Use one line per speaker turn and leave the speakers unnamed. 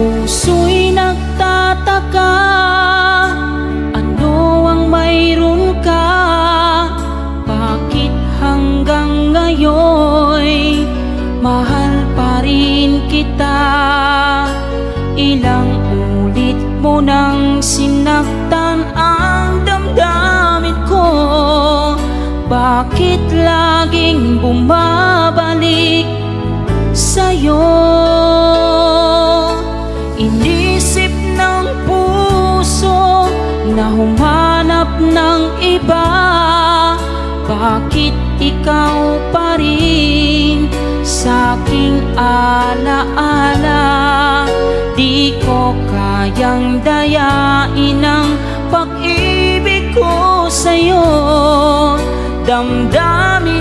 Puso'y nagtataka, ano ang mayroon ka? Bakit hanggang ngayon mahal pa rin kita? Ilang ulit mo nang sinaktan ang damdamin ko. Bakit laging bumabalik sa'yo? Inisip ng puso na humanap ng iba. Bakit ikaw pa rin sa'king alaala? Di ko kayang dayain ang pag-ibig ko sa'yo. Damdamin